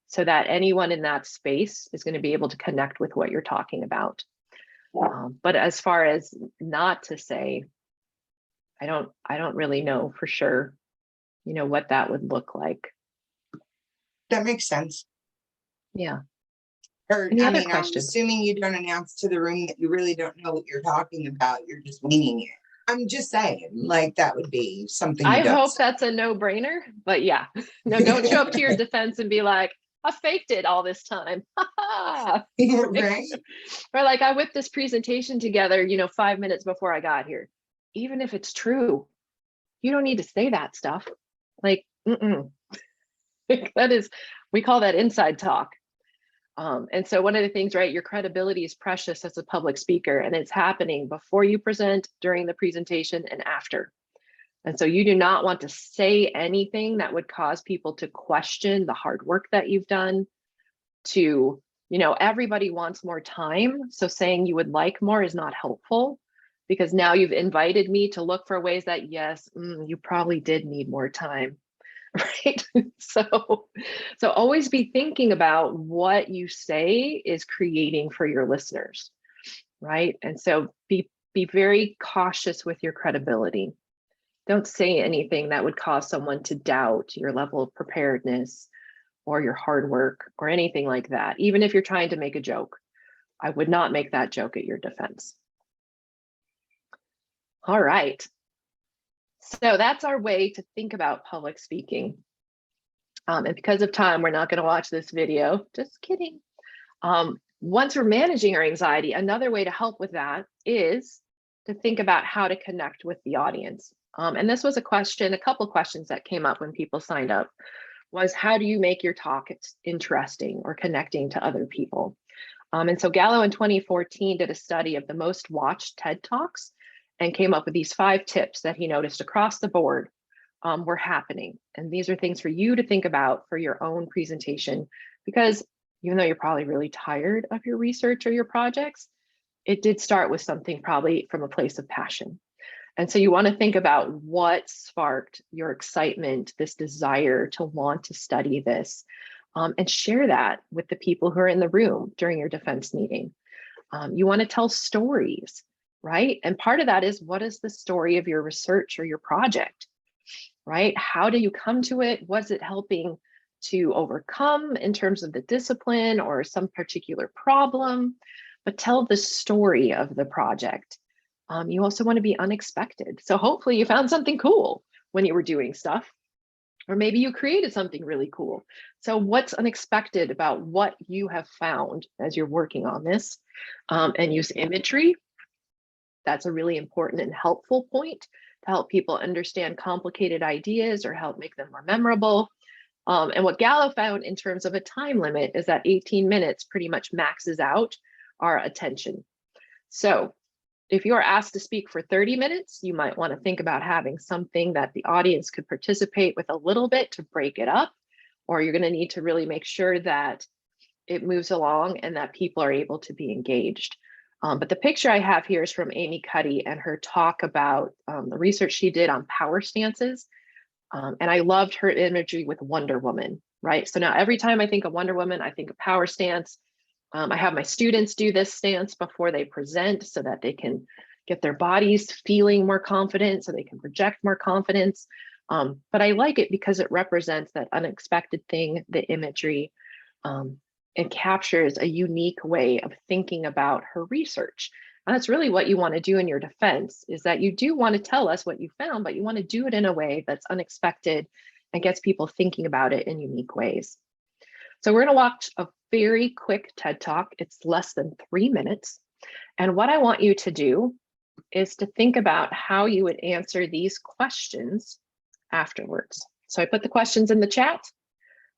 Speaker 2: so that anyone in that space is going to be able to connect with what you're talking about. But as far as not to say, I don't really know for sure, what that would look like.
Speaker 1: That makes sense.
Speaker 2: Yeah.
Speaker 1: Or,
Speaker 2: Any
Speaker 1: I
Speaker 2: other
Speaker 1: mean, I'm
Speaker 2: questions?
Speaker 1: assuming you don't announce to the room that you really don't know what you're talking about. You're just winging it. I'm just saying, like, that would be something you
Speaker 2: I
Speaker 1: don't
Speaker 2: hope
Speaker 1: say.
Speaker 2: that's a no-brainer, but yeah, no, don't show up to your defense and be like, I faked it all this time.
Speaker 1: Right?
Speaker 2: Or like, I whipped this presentation together, 5 minutes before I got here. Even if it's true, you don't need to say that stuff. Like, that is, we call that inside talk. And so one of the things, right, your credibility is precious as a public speaker, and it's happening before you present, during the presentation, and after. And so you do not want to say anything that would cause people to question the hard work that you've done. Everybody wants more time. So saying you would like more is not helpful, because now you've invited me to look for ways that, yes, you probably did need more time, right? So always be thinking about what you say is creating for your listeners, right? And so be very cautious with your credibility. Don't say anything that would cause someone to doubt your level of preparedness or your hard work or anything like that. Even if you're trying to make a joke, I would not make that joke at your defense. All right. So that's our way to think about public speaking. And because of time, we're not going to watch this video. Just kidding. Once we're managing our anxiety, another way to help with that is to think about how to connect with the audience. And this was a couple questions that came up when people signed up, was how do you make your talk interesting or connecting to other people? And so Gallo in 2014 did a study of the most watched TED Talks and came up with these 5 tips that he noticed across the board were happening. And these are things for you to think about for your own presentation, because even though you're probably really tired of your research or your projects, it did start with something probably from a place of passion. And so you want to think about what sparked your excitement, this desire to want to study this, and share that with the people who are in the room during your defense meeting. You want to tell stories, right? And part of that is, what is the story of your research or your project, right? How do you come to it? What's it helping to overcome in terms of the discipline or some particular problem? But tell the story of the project. You also want to be unexpected. So hopefully you found something cool when you were doing stuff, or maybe you created something really cool. So what's unexpected about what you have found as you're working on this? And use imagery. That's a really important and helpful point to help people understand complicated ideas or help make them more memorable. And what Gallo found in terms of a time limit is that 18 minutes pretty much maxes out our attention. So if you're asked to speak for 30 minutes, you might want to think about having something that the audience could participate with a little bit to break it up, or you're going to need to really make sure that it moves along and that people are able to be engaged. But the picture I have here is from Amy Cuddy and her talk about the research she did on power stances. And I loved her imagery with Wonder Woman, right? So now every time I think of Wonder Woman, I think of power stance. I have my students do this stance before they present so that they can get their bodies feeling more confident, so they can project more confidence. But I like it because it represents that unexpected thing, the imagery. It captures a unique way of thinking about her research. And that's really what you want to do in your defense, is that you do want to tell us what you found, but you want to do it in a way that's unexpected and gets people thinking about it in unique ways. So we're going to watch a very quick TED Talk. It's less than 3 minutes. And what I want you to do is to think about how you would answer these questions afterwards. So I put the questions in the chat.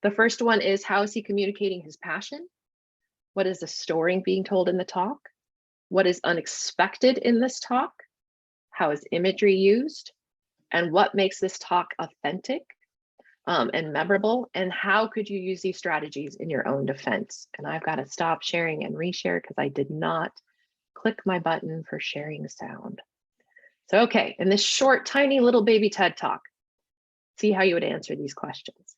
Speaker 2: The first one is, how is he communicating his passion? What is the story being told in the talk? What is unexpected in this talk? How is imagery used? And what makes this talk authentic and memorable? And how could you use these strategies in your own defense? And I've got to stop sharing and reshare because I did not click my button for sharing sound. So, okay, in this short, tiny little baby TED Talk, see how you would answer these questions.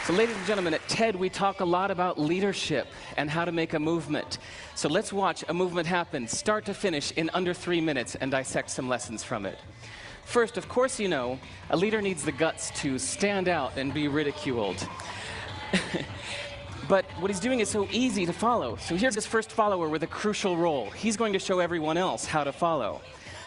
Speaker 5: So ladies and gentlemen, at TED, we talk a lot about leadership and how to make a movement. So let's watch a movement happen, start to finish, in under 3 minutes and dissect some lessons from it. First, of course, you know, a leader needs the guts to stand out and be ridiculed. But what he's doing is so easy to follow. So here's his first follower with a crucial role. He's going to show everyone else how to follow.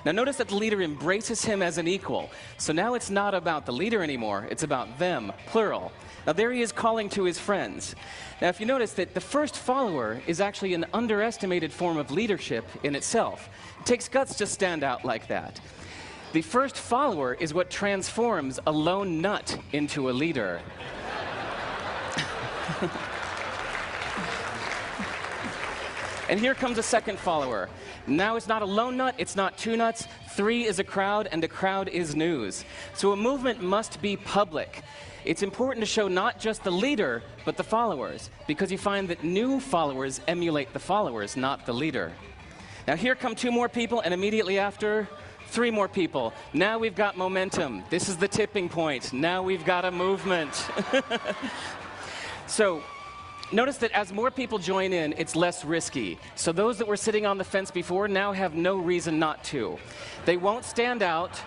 Speaker 5: Now notice that the leader embraces him as an equal. So now it's not about the leader anymore, it's about them, plural. Now there he is calling to his friends. Now if you notice that the first follower is actually an underestimated form of leadership in itself. It takes guts to stand out like that. The first follower is what transforms a lone nut into a leader. And here comes a second follower. Now it's not a lone nut, it's not two nuts, 3 is a crowd, and a crowd is news. So a movement must be public. It's important to show not just the leader, but the followers, because you find that new followers emulate the followers, not the leader. Now here come 2 more people, and immediately after, 3 more people. Now we've got momentum. This is the tipping point. Now we've got a movement. So notice that as more people join in, it's less risky. So those that were sitting on the fence before now have no reason not to. They won't stand out,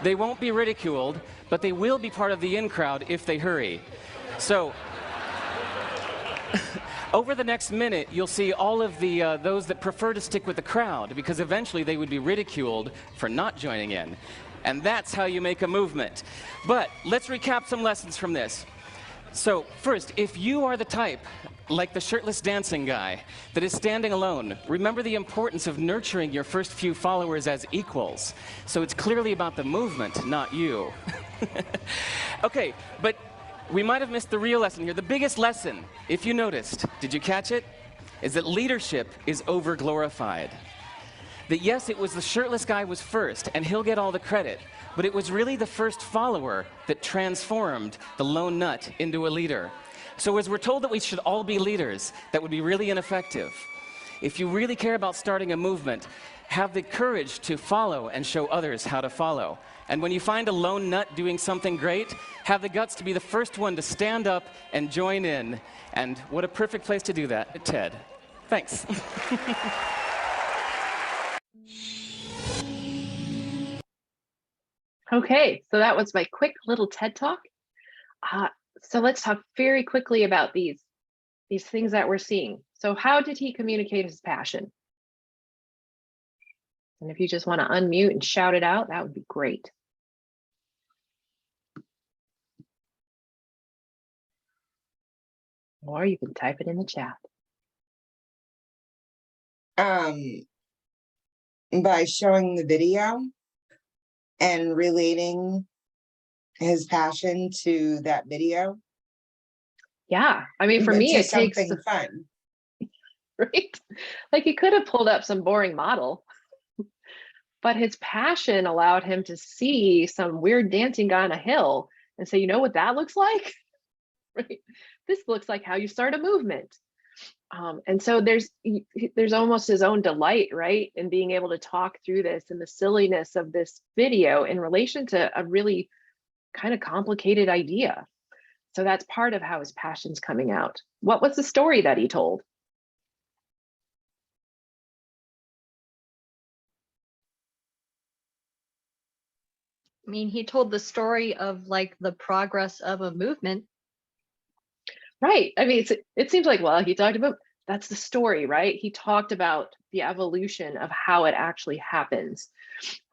Speaker 5: they won't be ridiculed, but they will be part of the in crowd if they hurry. So over the next minute, you'll see all of the those that prefer to stick with the crowd, because eventually they would be ridiculed for not joining in. And that's how you make a movement. But let's recap some lessons from this. So first, if you are the type, like the shirtless dancing guy, that is standing alone, remember the importance of nurturing your first few followers as equals. So it's clearly about the movement, not you. Okay, but we might have missed the real lesson here. The biggest lesson, if you noticed, did you catch it? Is that leadership is over-glorified. That yes, it was the shirtless guy was first, and he'll get all the credit, but it was really the first follower that transformed the lone nut into a leader. So as we're told that we should all be leaders, that would be really ineffective. If you really care about starting a movement, have the courage to follow and show others how to follow. And when you find a lone nut doing something great, have the guts to be the first one to stand up and join in. And what a perfect place to do that at TED. Thanks.
Speaker 2: Okay, so that was my quick little TED Talk. So let's talk very quickly about these things that we're seeing. So how did he communicate his passion? And if you just want to unmute and shout it out, that would be great. Or you can type it in the chat.
Speaker 1: By showing the video and relating his passion to that video.
Speaker 2: Yeah, I mean, for me, it takes
Speaker 1: something fun,
Speaker 2: right? Like he could have pulled up some boring model, but his passion allowed him to see some weird dancing guy on a hill and say, you know what that looks like? Right? This looks like how you start a movement. And so there's almost his own delight, right, in being able to talk through this and the silliness of this video in relation to a really kind of complicated idea. So that's part of how his passion's coming out. What was the story that he told?
Speaker 6: I mean, he told the story of like the progress of a movement.
Speaker 2: Right. I mean, it seems like, well, he talked about, that's the story, right? He talked about the evolution of how it actually happens.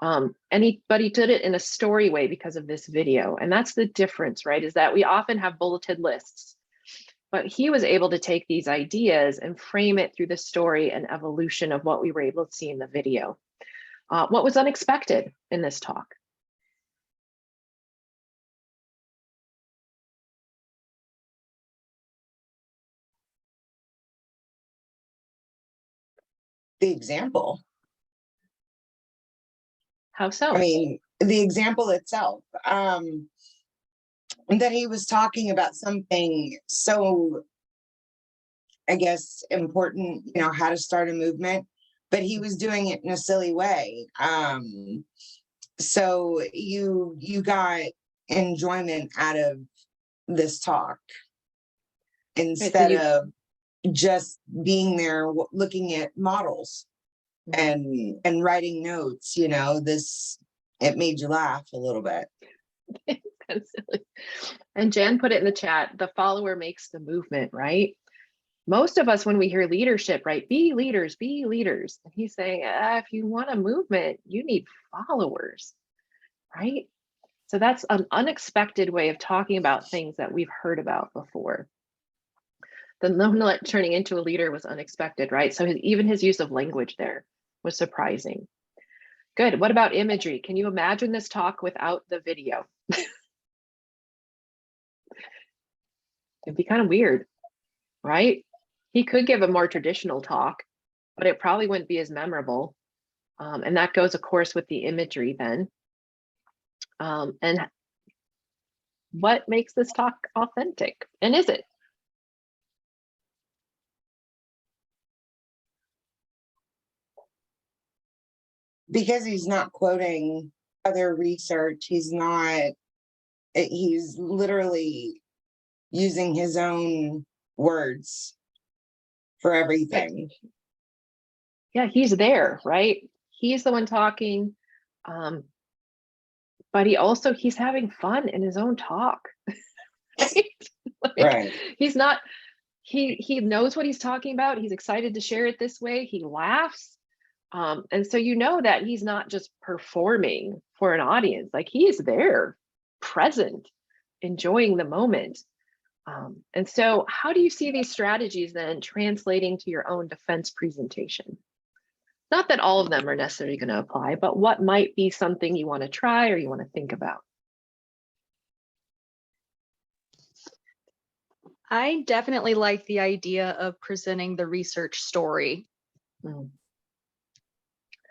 Speaker 2: But he did it in a story way because of this video. And that's the difference, right? Is that we often have bulleted lists, but he was able to take these ideas and frame it through the story and evolution of what we were able to see in the video. What was unexpected in this talk?
Speaker 1: the example.
Speaker 2: How so?
Speaker 1: I mean, the example itself. That he was talking about something so, I guess, important, you know, how to start a movement, but he was doing it in a silly way. So you got enjoyment out of this talk instead of just being there looking at models and writing notes. You know, it made you laugh a little bit.
Speaker 2: Kind of silly. And Jan put it in the chat, the follower makes the movement, right? Most of us, when we hear leadership, right, be leaders, be leaders. And he's saying, if you want a movement, you need followers, right? So that's an unexpected way of talking about things that we've heard about before. The turning into a leader was unexpected, right? So even his use of language there was surprising. Good. What about imagery? Can you imagine this talk without the video? It'd be kind of weird, right? He could give a more traditional talk, but it probably wouldn't be as memorable. And that goes, of course, with the imagery then. And what makes this talk authentic? And is it?
Speaker 1: Because he's not quoting other research. He's literally using his own words for everything.
Speaker 2: Yeah, he's there, right? He's the one talking. But he's having fun in his own talk. Right?
Speaker 1: Right.
Speaker 2: He's not, he knows what he's talking about. He's excited to share it this way. He laughs. And so you know that he's not just performing for an audience, like he is there, present, enjoying the moment. And so how do you see these strategies then translating to your own defense presentation? Not that all of them are necessarily going to apply, but what might be something you want to try or you want to think about?
Speaker 6: I definitely like the idea of presenting the research story.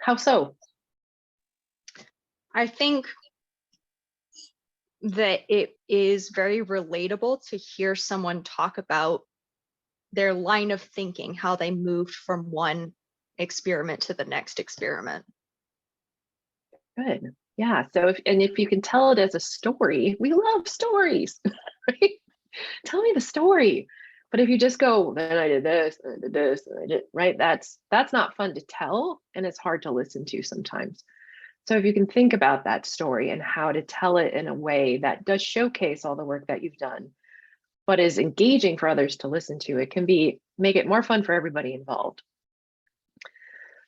Speaker 2: How so?
Speaker 6: I think that it is very relatable to hear someone talk about their line of thinking, how they moved from one experiment to the next experiment.
Speaker 2: Good. Yeah. So if you can tell it as a story, we love stories, right? Tell me the story. But if you just go, then I did this, and I did this, and I did, right? That's not fun to tell, and it's hard to listen to sometimes. So if you can think about that story and how to tell it in a way that does showcase all the work that you've done, but is engaging for others to listen to, it can make it more fun for everybody involved.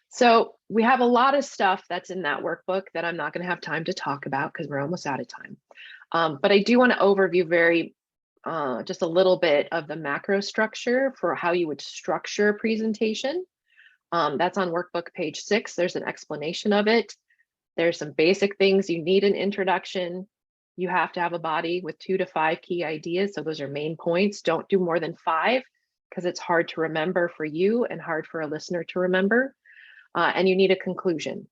Speaker 2: So we have a lot of stuff that's in that workbook that I'm not going to have time to talk about because we're almost out of time. But I do want to overview just a little bit of the macro structure for how you would structure a presentation. That's on workbook page 6. There's an explanation of it. There's some basic things you need an introduction. You have to have a body with 2 to 5 key ideas. So those are main points. Don't do more than 5 because it's hard to remember for you and hard for a listener to remember. And you need a conclusion.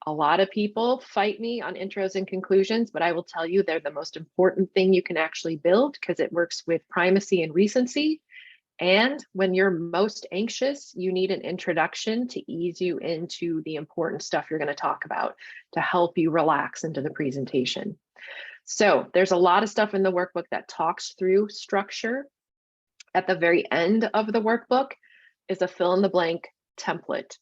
Speaker 2: A lot of people fight me on intros and conclusions, but I will tell you they're the most important thing you can actually build because it works with primacy and recency. And when you're most anxious, you need an introduction to ease you into the important stuff you're going to talk about to help you relax into the presentation. So there's a lot of stuff in the workbook that talks through structure. At the very end of the workbook is a fill in the blank template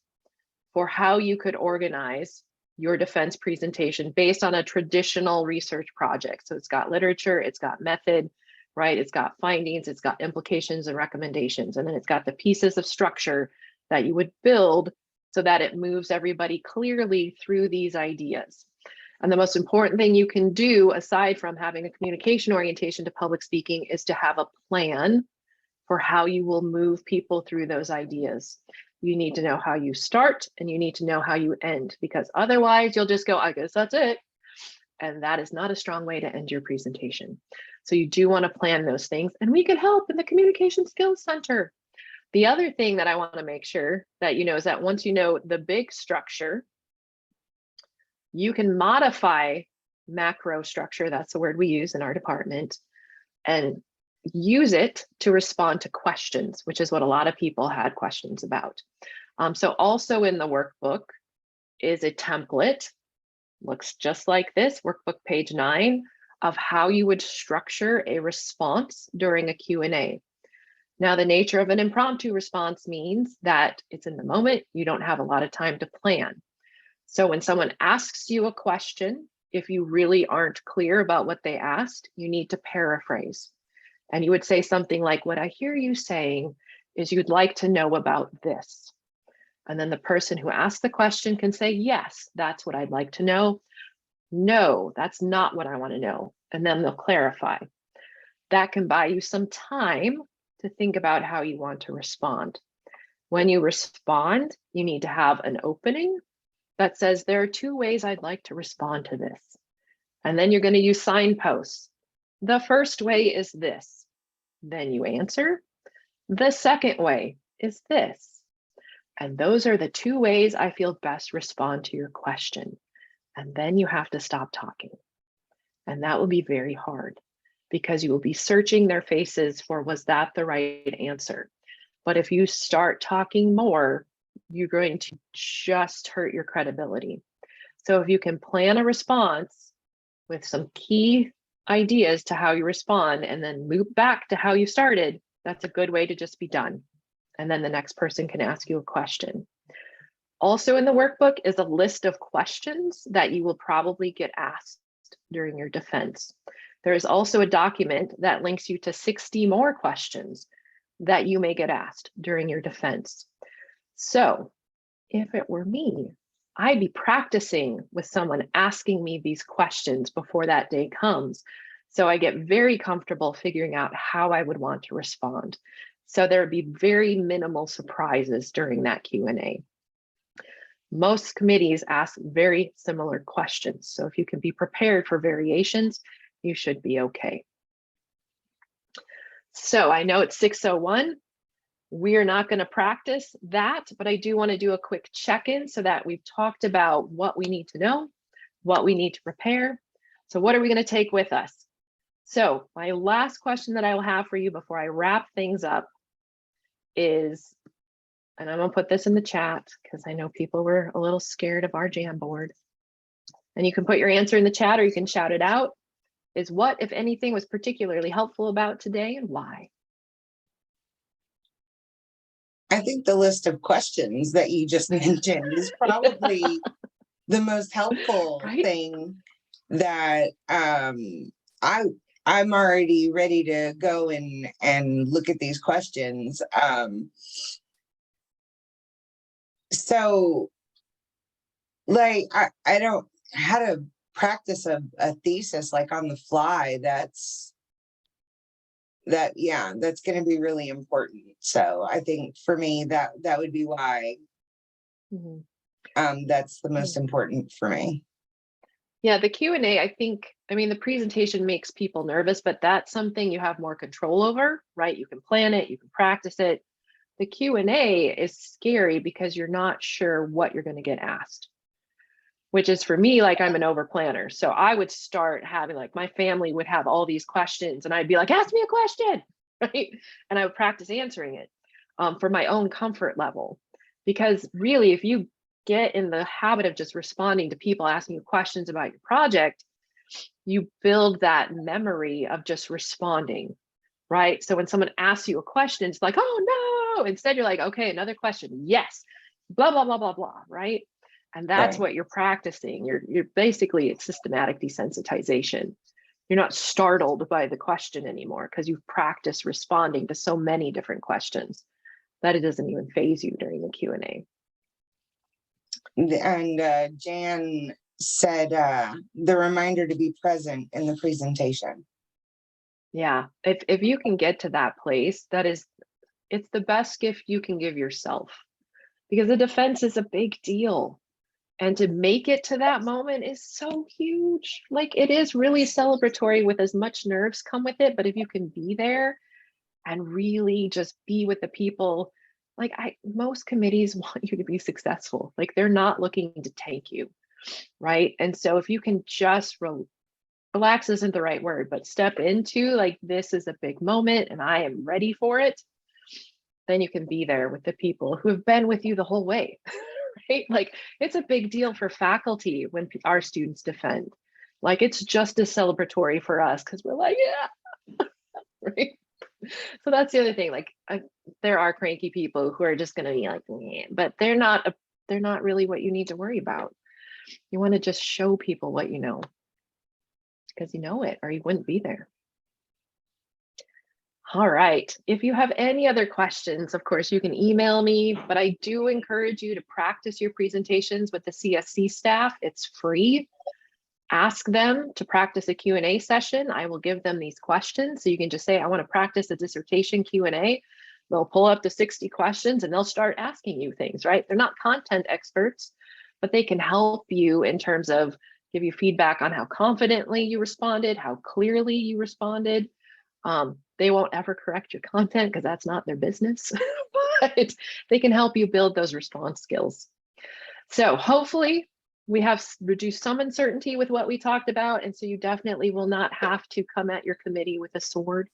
Speaker 2: for how you could organize your defense presentation based on a traditional research project. So it's got literature, it's got method, right? It's got findings, it's got implications and recommendations, and then it's got the pieces of structure that you would build so that it moves everybody clearly through these ideas. And the most important thing you can do, aside from having a communication orientation to public speaking, is to have a plan for how you will move people through those ideas. You need to know how you start and you need to know how you end, because otherwise you'll just go, I guess that's it. And that is not a strong way to end your presentation. So you do want to plan those things, and we can help in the Communication Skills Center. The other thing that I want to make sure that you know is that once you know the big structure, you can modify macro structure, that's the word we use in our department, and use it to respond to questions, which is what a lot of people had questions about. So also in the workbook is a template, looks just like this, workbook page 9, of how you would structure a response during a Q&A. Now, the nature of an impromptu response means that it's in the moment, you don't have a lot of time to plan. So when someone asks you a question, if you really aren't clear about what they asked, you need to paraphrase. And you would say something like, what I hear you saying is you'd like to know about this. And then the person who asked the question can say, yes, that's what I'd like to know. No, that's not what I want to know. And then they'll clarify. That can buy you some time to think about how you want to respond. When you respond, you need to have an opening that says, there are 2 ways I'd like to respond to this. And then you're going to use signposts. The first way is this. Then you answer. The second way is this. And those are the 2 ways I feel best respond to your question. And then you have to stop talking. And that will be very hard because you will be searching their faces for, was that the right answer? But if you start talking more, you're going to just hurt your credibility. So if you can plan a response with some key ideas to how you respond and then move back to how you started, that's a good way to just be done. And then the next person can ask you a question. Also in the workbook is a list of questions that you will probably get asked during your defense. There is also a document that links you to 60 more questions that you may get asked during your defense. So if it were me, I'd be practicing with someone asking me these questions before that day comes. So I get very comfortable figuring out how I would want to respond. So there would be very minimal surprises during that Q&A. Most committees ask very similar questions. So if you can be prepared for variations, you should be okay. So I know it's 6:01. We are not going to practice that, but I do want to do a quick check-in so that we've talked about what we need to know, what we need to prepare. So what are we going to take with us? So my last question that I will have for you before I wrap things up is, and I'm going to put this in the chat because I know people were a little scared of our Jamboard. And you can put your answer in the chat or you can shout it out, is what, if anything, was particularly helpful about today and why?
Speaker 1: I think the list of questions that you just mentioned is probably the most helpful
Speaker 2: Right?
Speaker 1: thing that I'm already ready to go and look at these questions. So like I don't how to practice a thesis like on the fly. That's going to be really important. So I think for me that would be why that's the most important for me.
Speaker 2: Yeah, the Q&A, I think, I mean, the presentation makes people nervous, but that's something you have more control over, right? You can plan it, you can practice it. The Q&A is scary because you're not sure what you're going to get asked, which is for me, like I'm an over planner. So I would start having, like, my family would have all these questions and I'd be like, ask me a question, right? And I would practice answering it for my own comfort level. Because really, if you get in the habit of just responding to people asking you questions about your project, you build that memory of just responding, right? So when someone asks you a question, it's like, oh no, instead you're like, okay, another question, yes, blah, blah, blah, blah, blah, right? And that's what you're practicing. You're basically, it's systematic desensitization. You're not startled by the question anymore because you've practiced responding to so many different questions that it doesn't even phase you during the Q&A.
Speaker 1: And Jan said the reminder to be present in the presentation.
Speaker 2: Yeah, if you can get to that place, it's the best gift you can give yourself, because the defense is a big deal. And to make it to that moment is so huge. Like, it is really celebratory with as much nerves come with it, but if you can be there and really just be with the people like most committees want you to be successful. Like they're not looking to tank you, right? And so if you can just relax isn't the right word, but step into like, this is a big moment and I am ready for it, then you can be there with the people who have been with you the whole way, right? Like it's a big deal for faculty when our students defend. Like it's just as celebratory for us because we're like, yeah, right? So that's the other thing. Like there are cranky people who are just going to be like, "Meh," but they're not really what you need to worry about. You want to just show people what you know, because you know it or you wouldn't be there. All right. If you have any other questions, of course, you can email me, but I do encourage you to practice your presentations with the CSC staff. It's free. Ask them to practice a Q&A session. I will give them these questions. So you can just say, I want to practice a dissertation Q&A. They'll pull up to 60 questions and they'll start asking you things, right? They're not content experts, but they can help you in terms of give you feedback on how confidently you responded, how clearly you responded. They won't ever correct your content because that's not their business, but they can help you build those response skills. So hopefully we have reduced some uncertainty with what we talked about. And so you definitely will not have to come at your committee with a sword.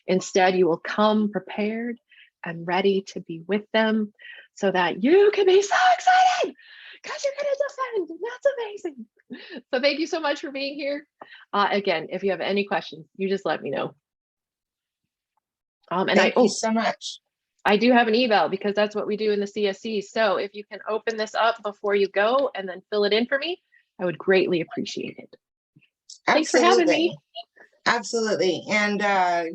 Speaker 2: Instead, you will come prepared and ready to be with them so that you can be so excited because you're going to defend. That's amazing. So thank you so much for being here. Again, if you have any questions, you just let me know.
Speaker 1: Thank you so much.
Speaker 2: I do have an eval because that's what we do in the CSC. So if you can open this up before you go and then fill it in for me, I would greatly appreciate it. Thanks for having me.
Speaker 1: Absolutely. And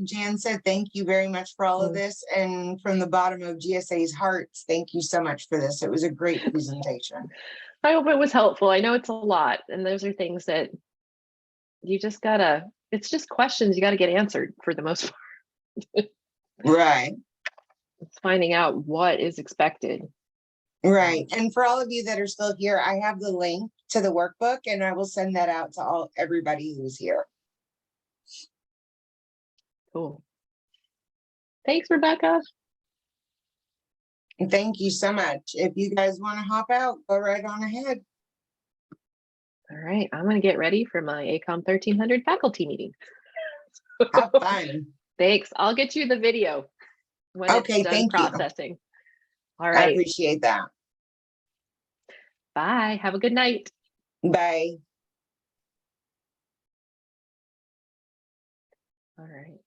Speaker 1: Jan said, thank you very much for all of this. And from the bottom of GSA's hearts, thank you so much for this. It was a great presentation.
Speaker 2: I hope it was helpful. I know it's a lot. And those are things that you just gotta, it's just questions you gotta get answered for the most part.
Speaker 1: Right.
Speaker 2: It's finding out what is expected.
Speaker 1: Right. And for all of you that are still here, I have the link to the workbook and I will send that out to everybody who's here.
Speaker 2: Cool. Thanks, Rebecca.
Speaker 1: Thank you so much. If you guys want to hop out, go right on ahead.
Speaker 2: All right. I'm going to get ready for my ACOM 1300 faculty meeting.
Speaker 1: Have fun.
Speaker 2: Thanks. I'll get you the video when
Speaker 1: Okay,
Speaker 2: it's done
Speaker 1: thank you.
Speaker 2: processing. All
Speaker 1: I
Speaker 2: right.
Speaker 1: appreciate that.
Speaker 2: Bye. Have a good night.
Speaker 1: Bye.
Speaker 2: All right.